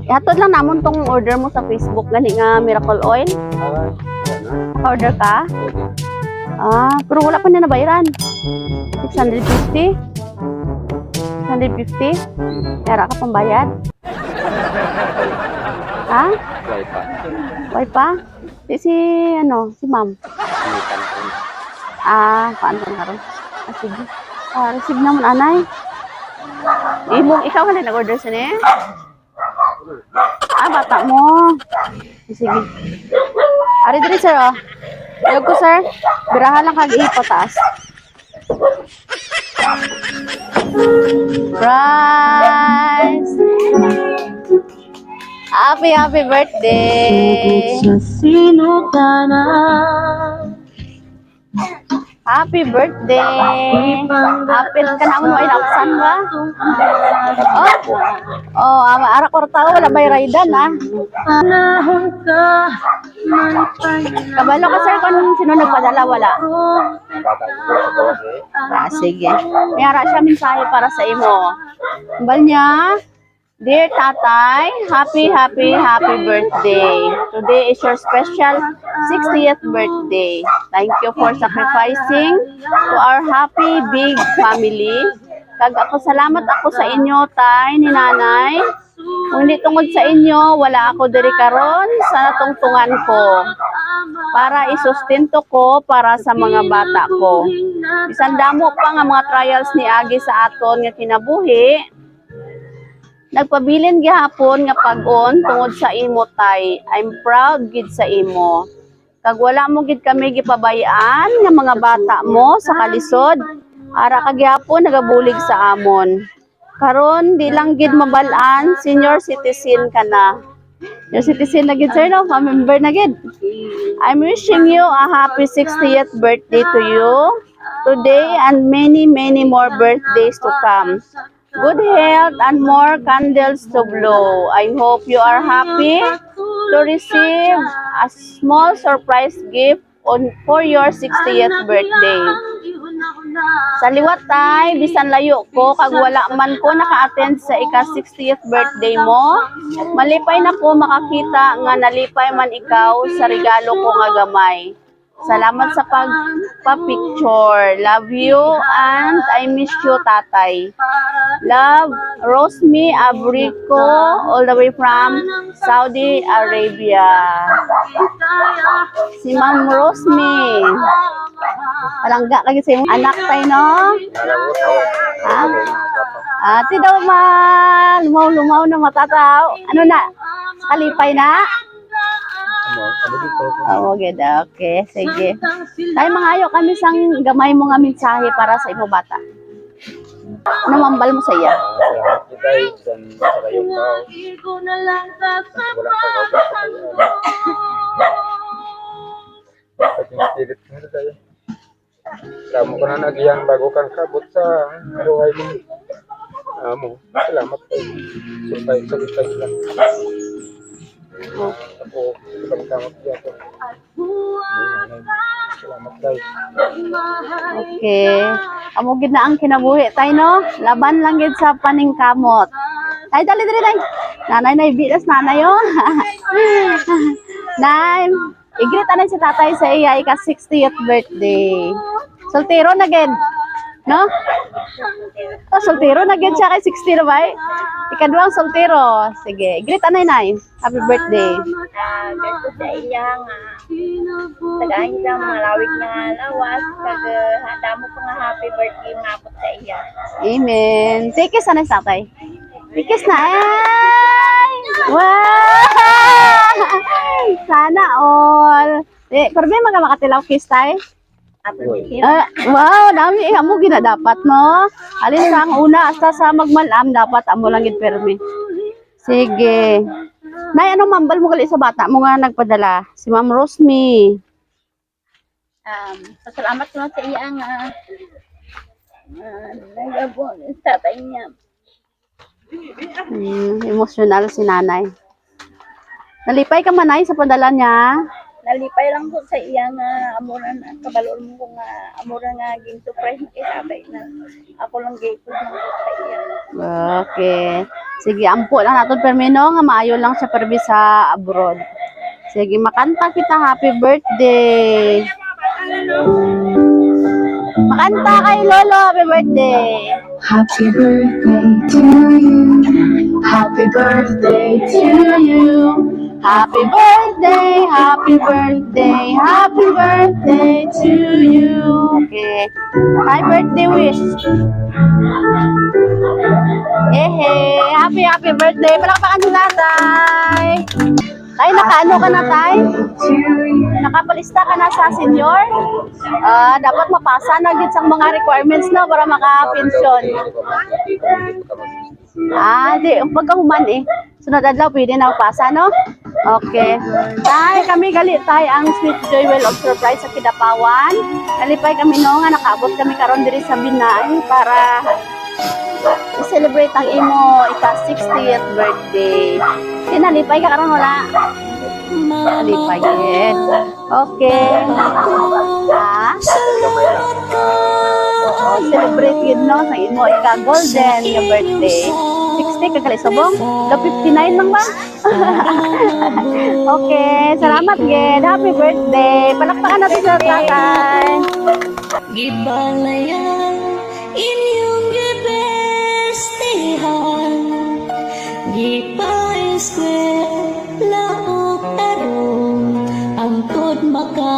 Ihatod lang namon tong order mo sa Facebook gani nga Miracle Oil. Order ka? Pero wala pa na nabayaran. 650? 650? Kaya ka pang bayad? Ha? Why pa? Si ma'am. Paano ka na ron? Sige. Receive naman, anay. Ikaw ka na nag-order sa niya? Bata mo. Sige. Ari diri sir, oh. Ayog ko sir. Birahan lang kag-ipataas. Surprise! Happy birthday! Sino ka na? Happy birthday! Happy ka naman mo inapsan ba? Ara ko tao wala may raidan Panahon ka. Kabalo ka sir kung sino nagpadala wala. Sige. May ara siya mensahe para sa imo. Bal niya. Dear Tatay, happy birthday. Today is your special 60th birthday. Thank you for sacrificing to our happy big family. Salamat ako sa inyo, Tay, ni Nanay. Kung hindi tungod sa inyo, wala ako diri karon sa natungtungan ko. Para isustento ko para sa mga bata ko. Bisan damo pa nga mga trials ni Agi sa aton nga kinabuhi. Nagpabilin gihapon nga pag-on tungod sa imo Tay. I'm proud gid sa imo. Kag wala mo gid kami gipabayaan nga mga bata mo sa kalisod. Ara ka gihapon nagabulig sa amon. Karon di lang gid mabalaan, senior citizen ka na. Senior citizen na gid sir no, member na gid. I'm wishing you a happy 60th birthday to you today and many more birthdays to come. Good health and more candles to blow. I hope you are happy to receive a small surprise gift for your 60th birthday. Sa liwat Tay, bisan layo ko, kag wala man ko naka-attend sa ika-60th birthday mo, malipay na ko makakita nga nalipay man ikaw sa regalo ko nga gamay. Salamat sa pagpa-picture. Love you and I miss you, Tatay. Love, Rosmi Abrico, all the way from Saudi Arabia. Si Ma'am Rosmi. Palangga lagi sa iyong anak tayo, no? Ati daw lumaw na matataw. Ano na? Kalipay na? Okay, sige. Tayo mga ayo kami sang gamay mo nga mensahe para sa imo bata. Ano mambal mo sa iya? Kamu ko na nagiyan bago kang kabot sa buhay mo. Salamat po. Surprise lang. Ako, salamat dito. Salamat tayo. Okay. Amo gid na ang kinabuhi tayo, no? Laban lang gid sa paningkamot. Ay, dali. Nanay, bilas nanay, oh. Nay, igreet anay si tatay sa iya ika 60th birthday. Soltero na gid, no? Soltero na gid siya kay 60 na ba? Ikaduhang soltero. Sige, igreet anay nay. Happy birthday. Gusto sa iya nga. Tagaan niya malawig na lawas. Kag handa mo pa nga happy birthday mapot sa iya. Amen. Tikis anay sa tatay. Tikis na ay! Wow! Sana all. Pero may mga makatilaw kiss tayo. Wow, dami amo gina dapat no. Alin sa ang una hasta sa magmalam dapat amo lang gid permi. Sige. Nay, ano mambal mo gali sa bata mo nga nagpadala? Si Ma'am Rosmi. Salamat naman sa iya nga. Nagabon sa tatay niya. Emotional si nanay. Nalipay ka manay sa padala niya? nalipay lang ko sa iya nga amura na kabaloon mo nga amura nga ginto price na kisabay na ako lang gayko lang ko sa iya. Okay. Sige, ampo lang natin permino nga maayo lang sa perbi sa abroad. Sige, makanta kita happy birthday. Makanta kay Lolo, happy birthday. Happy birthday to you. Happy birthday to you. Happy birthday, happy birthday, happy birthday to you. Okay. Hi, birthday wish. Happy birthday. Palakpakan nyo tatay. Tay, nakaano ka na, tay? Nakapalista ka na sa senior? Dapat mapasa na gid sa mga requirements na para maka-pension. Di. Pagkahuman eh. Sunod adlaw, pwede na mapasa, no? Okay. Tay, kami gali, tay, ang Sweet Joy Well of Surprise sa Kidapawan. Nalipay kami no nga, nakaabot kami karon diri sa Binay para i-celebrate ang imo ika-60th birthday. Sinalipay ka karon wala? Nalipay yun. Okay. Celebrate yun no sa imo ika-golden nga birthday. 60 ka gali subong? Do 59 lang ba? Okay, salamat gid. Happy birthday. Palakpakan natin sa tatay. Gibalayan inyong gibestihan. Gipa-eskwela o tarong angkod maka